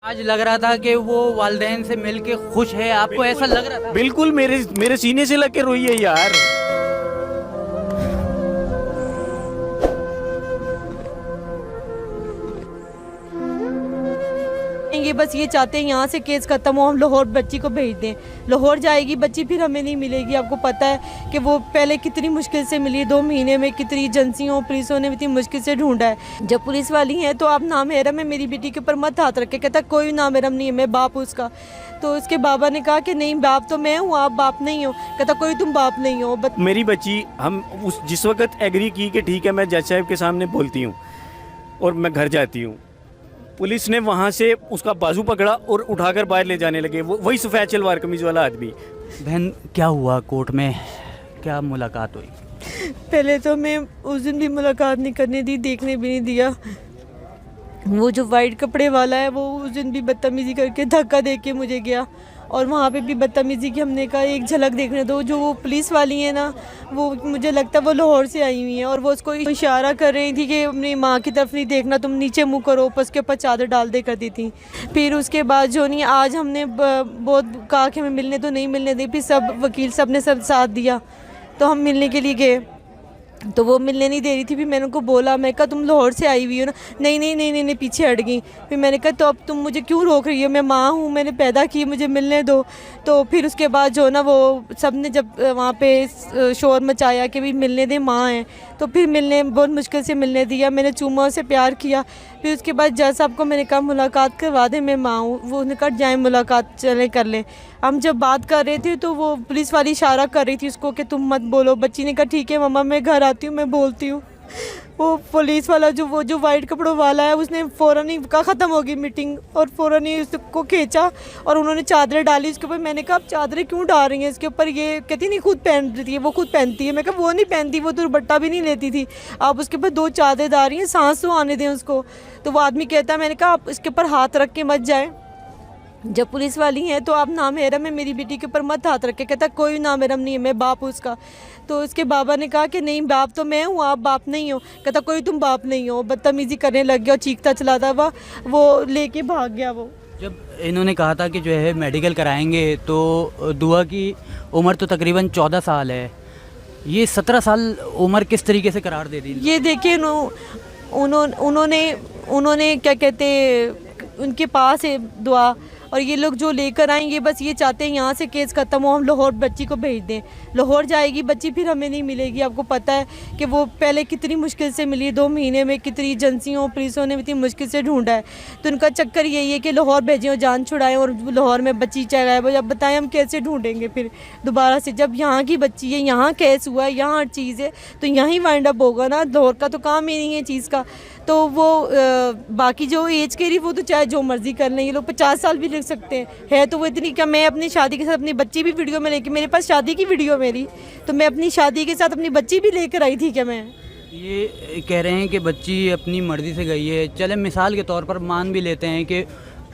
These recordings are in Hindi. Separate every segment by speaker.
Speaker 1: आज लग रहा था कि वो वालिदैन से मिलके खुश है, आपको ऐसा लग रहा था?
Speaker 2: बिल्कुल मेरे सीने से लग के रोई है यार।
Speaker 3: ये बस ये चाहते हैं यहाँ से केस खत्म हो, हम लाहौर बच्ची को भेज दें। लाहौर जाएगी बच्ची, फिर हमें नहीं मिलेगी। आपको पता है कि वो पहले कितनी मुश्किल से मिली, 2 महीने में कितनी एजेंसियों पुलिसों ने इतनी मुश्किल से ढूंढा है। जब पुलिस वाली हैं तो आप नामहरम है, मेरी बेटी के ऊपर मत हाथ रखे। कहता कोई नामहरम नहीं है, मैं बाप हूँ उसका। तो उसके बाबा ने कहा कि नहीं बाप तो मैं हूँ, आप बाप नहीं हो। कहता कोई तुम बाप नहीं हो।
Speaker 2: मेरी बच्ची हम जिस वक्त एग्री की कि ठीक है मैं जज साहब के सामने बोलती हूँ और मैं घर जाती हूँ, पुलिस ने वहाँ से उसका बाजू पकड़ा और उठाकर बाहर ले जाने लगे। वही सफ़ेद शलवार कमीज वाला आदमी।
Speaker 1: बहन क्या हुआ कोर्ट में, क्या मुलाकात हुई?
Speaker 3: पहले तो मैं उस दिन भी मुलाकात नहीं करने दी, देखने भी नहीं दिया। वो जो वाइट कपड़े वाला है वो उस दिन भी बदतमीज़ी करके धक्का दे के मुझे गया, और वहाँ पे भी बदतमीज़ी की। हमने कहा एक झलक देखने दो। जो वो पुलिस वाली है ना, वो मुझे लगता है वो लाहौर से आई हुई हैं, और वो उसको इशारा कर रही थी कि अपनी माँ की तरफ नहीं देखना, तुम नीचे मुँह करो, उसके ऊपर चादर डाल दे कर दी थी। फिर उसके बाद जो नहीं, आज हमने बहुत कहा कि हमें मिलने तो नहीं मिलने दी। फिर सब वकील सब ने सब साथ दिया तो हम मिलने के लिए गए, तो वो मिलने नहीं दे रही थी। फिर मैंने उनको बोला, मैं कहा तुम लाहौर से आई हुई हो ना? नहीं नहीं नहीं नहीं नहीं, पीछे हट गई। फिर मैंने कहा तो अब तुम मुझे क्यों रोक रही हो, मैं माँ हूँ, मैंने पैदा की, मुझे मिलने दो। तो फिर उसके बाद जो ना वो सब ने जब वहाँ पे शोर मचाया कि भाई मिलने दे, माँ है, तो फिर मिलने बहुत मुश्किल से मिलने दिया। मैंने चूमा से प्यार किया। फिर उसके बाद जज साहब को मैंने कहा मुलाकात करवा दे, मैं माँ हूँ। वो उन्होंने कहा जाए मुलाकात चले कर लें। हम जब बात कर रहे थे तो वो पुलिस वाली इशारा कर रही थी उसको कि तुम मत बोलो। बच्ची ने कहा ठीक है मम्मा, मैं घर आती हूँ, मैं बोलती हूँ। वो पुलिस वाला जो वाइट कपड़ों वाला है, उसने फ़ौरन ही कहा ख़त्म होगी मीटिंग, और फ़ौरन ही उसको खींचा और उन्होंने चादरें डाली उसके ऊपर। मैंने कहा आप चादरें क्यों डाल रही हैं इसके ऊपर? ये कहती नहीं खुद पहनती है, वो खुद पहनती है। मैं कहा वो नहीं पहनती, वो तो दुपट्टा भी नहीं लेती थी, आप उसके ऊपर 2 चादरें डाल रही हैं, सांस तो आने दें उसको। तो वो आदमी कहता है, मैंने कहा आप इसके ऊपर हाथ रख के मत जाए, जब पुलिस वाली हैं तो आप नामहरम है, मेरी बेटी के ऊपर मत हाथ रखे। कहता कोई नामहरम नहीं है, मैं बाप हूँ उसका। तो उसके बाबा ने कहा कि नहीं बाप तो मैं हूँ, आप बाप नहीं हो। कहता कोई तुम बाप नहीं हो। बदतमीज़ी करने लग गया और चीखता चलाता हुआ वो लेके भाग गया। वो
Speaker 1: जब इन्होंने कहा था कि जो है मेडिकल कराएंगे, तो दुआ की उम्र तो तकरीबन 14 साल है, ये 17 साल उम्र किस तरीके से करार दे दी?
Speaker 3: ये देखिए उन्होंने क्या कहते, उनके पास है दुआ, और ये लोग जो लेकर आएंगे बस ये चाहते हैं यहाँ से केस ख़त्म हो, हम लाहौर बच्ची को भेज दें। लाहौर जाएगी बच्ची, फिर हमें नहीं मिलेगी। आपको पता है कि वो पहले कितनी मुश्किल से मिली, 2 महीने में कितनी एजेंसियों पुलिसों ने इतनी मुश्किल से ढूंढा है। तो उनका चक्कर यही है कि लाहौर भेजें और जान छुड़ाएं, और लाहौर में बच्ची चाहे वो। अब बताएं हम कैसे ढूंढेंगे फिर दोबारा से, जब यहाँ की बच्ची है, यहाँ केस हुआ है, यहाँ हर चीज़ है, तो यहीं वाइंड अप होगा ना। लाहौर का तो काम ही नहीं है चीज़ का। तो वो बाकी जो एज के रही वो तो चाहे जो मर्जी कर लें, ये लोग 50 साल भी लिख सकते हैं। है तो वो इतनी क्या, मैं अपनी शादी के साथ अपनी बच्ची भी वीडियो में लेके, मेरे पास शादी की वीडियो मेरी, तो मैं अपनी शादी के साथ अपनी बच्ची भी लेकर आई थी क्या? मैं
Speaker 1: ये कह रहे हैं कि बच्ची अपनी मर्ज़ी से गई है। चले मिसाल के तौर पर मान भी लेते हैं कि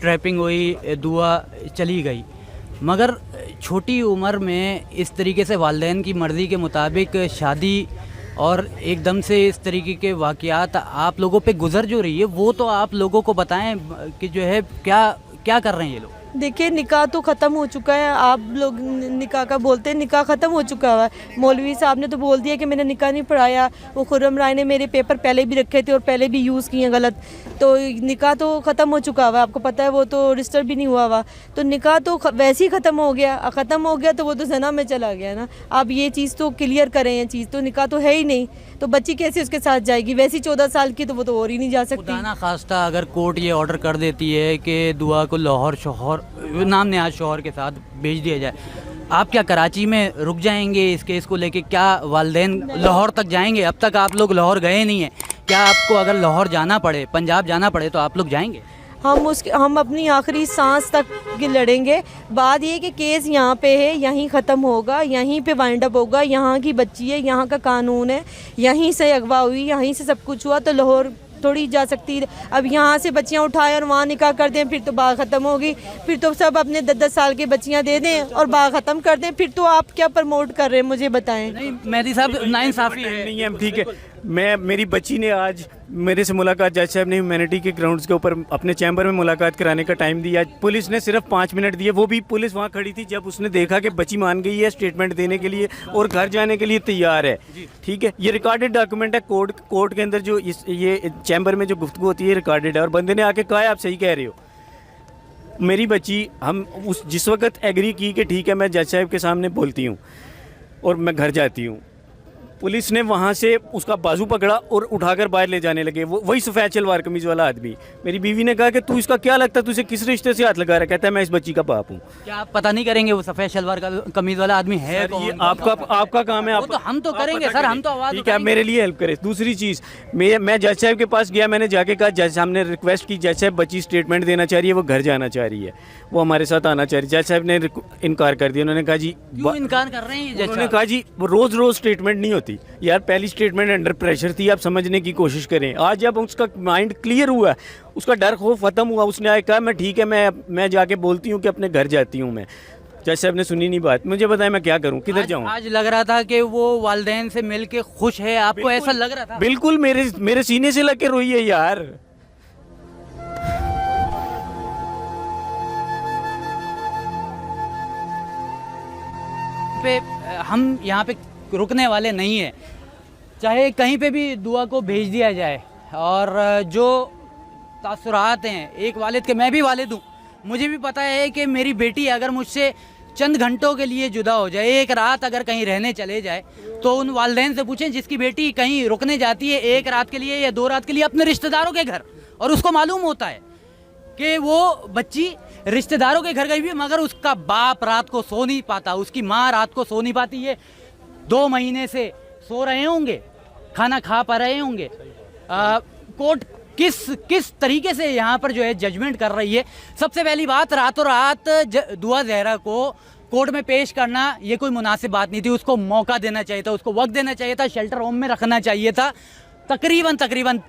Speaker 1: ट्रैपिंग हुई, दुआ चली गई, मगर छोटी उम्र में इस तरीके से वालिदैन की मर्ज़ी के मुताबिक शादी और एकदम से इस तरीके के वाक़यात आप लोगों पे गुज़र जो रही है, वो तो आप लोगों को बताएं कि जो है क्या क्या कर रहे हैं ये लोग।
Speaker 3: देखिए निकाह तो ख़त्म हो चुका है। आप लोग निकाह का बोलते हैं, निकाह ख़त्म हो चुका है। मौलवी साहब ने तो बोल दिया कि मैंने निकाह नहीं पढ़ाया। वो खुर्रम राय ने मेरे पेपर पहले भी रखे थे और पहले भी यूज़ किए गलत, तो निकाह तो ख़त्म हो चुका हुआ। आपको पता है वो तो रजिस्टर भी नहीं हुआ हुआ, तो निकाह तो वैसे ही ख़त्म हो गया। ख़त्म हो गया तो वो तो जना में चला गया ना। आप ये चीज़ तो क्लियर करें, ये चीज़ तो निकाह तो है ही नहीं, तो बच्ची कैसे उसके साथ जाएगी? वैसी 14 साल की, तो वो तो और ही नहीं जा सकती।
Speaker 1: खुदा ना खास्ता अगर कोर्ट ये ऑर्डर कर देती है कि दुआ को लाहौर शोहर नाम नेहाज शोहर के साथ भेज दिया जाए, आप क्या कराची में रुक जाएंगे इस केस को लेके? क्या वालिदैन लाहौर तक जाएंगे? अब तक आप लोग लाहौर गए नहीं हैं, क्या आपको अगर लाहौर जाना पड़े, पंजाब जाना पड़े, तो आप लोग जाएंगे?
Speaker 3: हम अपनी आखिरी सांस तक की लड़ेंगे। बात ये कि केस यहाँ पे है, यहीं ख़त्म होगा, यहीं पे वाइंड अप होगा। यहाँ की बच्ची है, यहाँ का कानून है, यहीं से अगवा हुई, यहीं से सब कुछ हुआ, तो लाहौर थोड़ी जा सकती है। अब यहाँ से बच्चियाँ उठाएं और वहाँ निकाह कर दें, फिर तो बात ख़त्म होगी। फिर तो सब अपने 10-10 साल की बच्चियाँ दे दें और बात ख़त्म कर दें। फिर तो आप क्या प्रमोट कर रहे हैं मुझे बताएं।
Speaker 1: नहीं मेहदी साहब नाइंसाफ़ी है।
Speaker 2: नहीं है, ठीक है मेरी बच्ची ने आज मेरे से मुलाकात, जज साहब ने ह्यूमैनिटी के ग्राउंड्स के ऊपर अपने चैम्बर में मुलाकात कराने का टाइम दिया। पुलिस ने सिर्फ 5 मिनट दिए, वो भी पुलिस वहाँ खड़ी थी जब उसने देखा कि बच्ची मान गई है स्टेटमेंट देने के लिए और घर जाने के लिए तैयार है। ठीक है, ये रिकॉर्डेड डॉक्यूमेंट है। कोर्ट के अंदर जो ये चैम्बर में जो गुफ्तगू होती है रिकॉर्डेड है, और बंदे ने आके कहा है आप सही कह रहे हो। मेरी बच्ची हम जिस वक्त एग्री की कि ठीक है मैं जज साहब के सामने बोलती हूँ और मैं घर जाती हूँ, पुलिस ने वहाँ से उसका बाजू पकड़ा और उठाकर बाहर ले जाने लगे। वही सफ़ेद शलवार कमीज वाला आदमी। मेरी बीवी ने कहा कि तू इसका क्या लगता है, तुझे किस रिश्ते से हाथ लगा रहा है? कहता है मैं इस बच्ची का बाप हूँ।
Speaker 1: क्या आप पता नहीं करेंगे वो सफ़ेद शलवार का कमीज वाला आदमी है
Speaker 2: सर, ये
Speaker 1: कौन?
Speaker 2: आपका काम है।
Speaker 1: वो तो हम तो करेंगे सर, हम तो आवाज़
Speaker 2: ठीक है, आप मेरे लिए हेल्प करें। दूसरी चीज़, मैं जज साहब के पास गया, मैंने जाके कहा जज साहब ने रिक्वेस्ट की, जज साहब बच्ची स्टेटमेंट देना चाह रही है, वो घर जाना चाह रही है, वो हमारे साथ आना चाह रही है। जज साहब ने इनकार कर दिया। उन्होंने कहा जी
Speaker 1: क्यों इनकार कर रहे हैं ये जज
Speaker 2: उन्होंने
Speaker 1: साहब?
Speaker 2: कहा जी रोज़ रोज़ स्टेटमेंट नहीं होती यार, पहली स्टेटमेंट अंडर प्रेशर थी, आप समझने की कोशिश करें। आज जब उसका माइंड क्लियर हुआ, उसका डर खौफ ख़त्म हुआ, उसने आया कहा मैं ठीक है, मैं जाके बोलती हूँ कि अपने घर जाती हूँ मैं। जज साहब ने सुनी नहीं बात। मुझे बताएं मैं क्या करूँ, किधर जाऊँ?
Speaker 1: आज लग रहा था कि वो वालिदैन से मिल के खुश है, आपको ऐसा लग रहा था?
Speaker 2: बिल्कुल मेरे सीने से लग के रोई है यार।
Speaker 1: पे हम यहाँ पे रुकने वाले नहीं हैं, चाहे कहीं पे भी दुआ को भेज दिया जाए। और जो तासुरात हैं एक वालिद के, मैं भी वालिद हूँ, मुझे भी पता है कि मेरी बेटी अगर मुझसे चंद घंटों के लिए जुदा हो जाए, एक रात अगर कहीं रहने चले जाए, तो उन वालिदैन से पूछें जिसकी बेटी कहीं रुकने जाती है 1 रात के लिए या 2 रात के लिए अपने रिश्तेदारों के घर, और उसको मालूम होता है कि वो बच्ची रिश्तेदारों के घर गई हुई, मगर उसका बाप रात को सो नहीं पाता, उसकी माँ रात को सो नहीं पाती है, 2 महीने से सो रहे होंगे, खाना खा पा रहे होंगे। कोर्ट किस तरीके से यहाँ पर जो है जजमेंट कर रही है। सबसे पहली बात, रातों रात दुआ ज़हरा को कोर्ट में पेश करना ये कोई मुनासिब बात नहीं थी। उसको मौका देना चाहिए था, उसको वक्त देना चाहिए था, शेल्टर होम में रखना चाहिए था। तकरीबन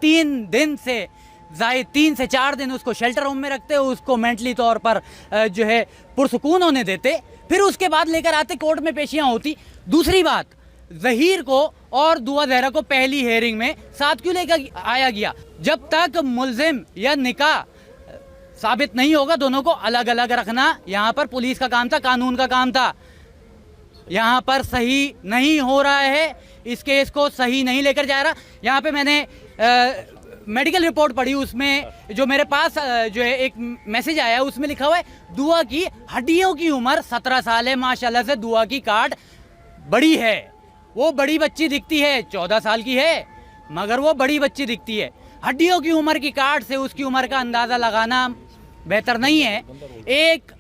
Speaker 1: 3 दिन से ज़ायद 3 से 4 दिन उसको शेल्टर होम में रखते, उसको मेंटली तौर पर जो है पुरसुकून होने देते, फिर उसके बाद लेकर आते, कोर्ट में पेशियाँ होती। दूसरी बात, ज़हीर को और दुआ ज़हरा को पहली हेयरिंग में साथ क्यों लेकर आया गया? जब तक मुल्जिम या निकाह साबित नहीं होगा, दोनों को अलग अलग रखना यहाँ पर पुलिस का काम था, कानून का काम था। यहाँ पर सही नहीं हो रहा है, इस केस को सही नहीं लेकर जा रहा। यहाँ पे मैंने मेडिकल रिपोर्ट पढ़ी, उसमें जो मेरे पास जो है एक मैसेज आया, उसमें लिखा हुआ है दुआ की हड्डियों की उम्र 17 साल है। माशाल्लाह से दुआ की काट बड़ी है, वो बड़ी बच्ची दिखती है, 14 साल की है मगर वो बड़ी बच्ची दिखती है। हड्डियों की उम्र की काट से उसकी उम्र का अंदाज़ा लगाना बेहतर नहीं है। एक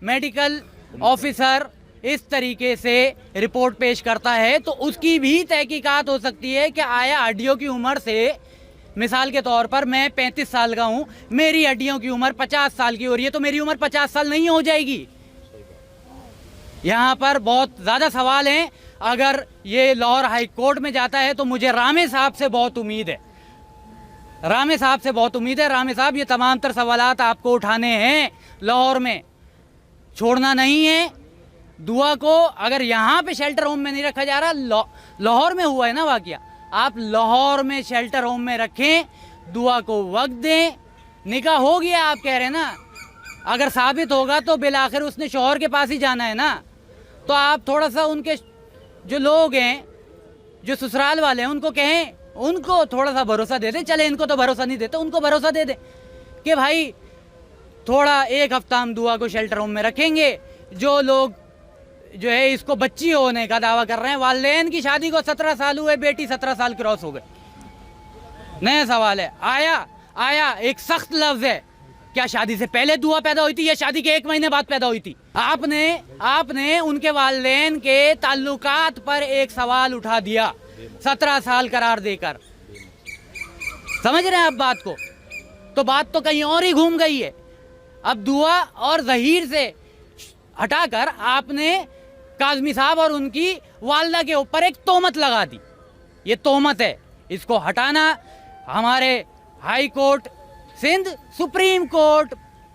Speaker 1: मेडिकल ऑफिसर इस तरीके से रिपोर्ट पेश करता है तो उसकी भी तहकीकात हो सकती है कि आया हड्डियों की उम्र से, मिसाल के तौर पर मैं 35 साल का हूँ, मेरी हड्डियों की उम्र 50 साल की हो रही है, तो मेरी उम्र 50 साल नहीं हो जाएगी। यहाँ पर बहुत ज़्यादा सवाल हैं। अगर ये लाहौर हाई कोर्ट में जाता है तो मुझे रामे साहब से बहुत उम्मीद है, रामे साहब से बहुत उम्मीद है। रामे साहब, ये तमाम तर सवालात आपको उठाने हैं, लाहौर में छोड़ना नहीं है। दुआ को अगर यहाँ पे शेल्टर होम में नहीं रखा जा रहा, लाहौर में हुआ है ना वाकया, आप लाहौर में शेल्टर होम में रखें, दुआ को वक्त दें। निकाह हो गया आप कह रहे हैं ना, अगर साबित होगा तो बिलाखिर उसने शौहर के पास ही जाना है ना, तो आप थोड़ा सा उनके जो लोग हैं, जो ससुराल वाले हैं, उनको कहें, उनको थोड़ा सा भरोसा दे दें। चले इनको तो भरोसा नहीं देते, उनको भरोसा दे दें कि भाई थोड़ा 1 हफ्ता हम दुआ को शेल्टर होम में रखेंगे। जो लोग जो है इसको बच्ची होने का दावा कर रहे हैं, वालिदैन की शादी को 17 साल हुए, बेटी 17 साल क्रॉस हो गए। नया सवाल है, आया एक सख्त लफ्ज़ है, क्या शादी से पहले दुआ पैदा हुई थी या शादी के 1 महीने बाद पैदा हुई थी? आपने उनके वालिदैन के ताल्लुकात पर एक सवाल उठा दिया 17 साल करार देकर। समझ रहे हैं आप बात को? तो बात तो कहीं और ही घूम गई है। अब दुआ और ज़हीर से हटाकर आपने काज़मी साहब और उनकी वालदा के ऊपर एक तोहमत लगा दी। ये तोहमत है, इसको हटाना हमारे high court Sindh, supreme court,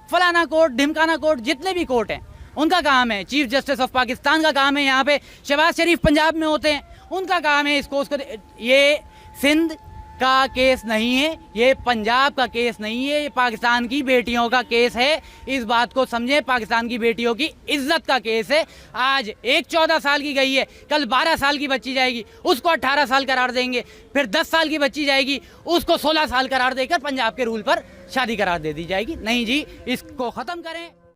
Speaker 1: फलाना कोर्ट, ढिमकाना कोर्ट, जितने भी कोर्ट हैं उनका काम है। चीफ जस्टिस ऑफ पाकिस्तान का काम है, यहाँ पे शहबाज शरीफ पंजाब में होते हैं, उनका काम है इसको उसको। ये सिंध का केस नहीं है, ये पंजाब का केस नहीं है, ये पाकिस्तान की बेटियों का केस है। इस बात को समझें, पाकिस्तान की बेटियों की इज्जत का केस है। आज एक 14 साल की गई है, कल 12 साल की बच्ची जाएगी, उसको 18 साल करार देंगे। फिर 10 साल की बच्ची जाएगी, उसको 16 साल करार देकर पंजाब के रूल पर शादी करार दे दी जाएगी। नहीं जी, इसको ख़त्म करें।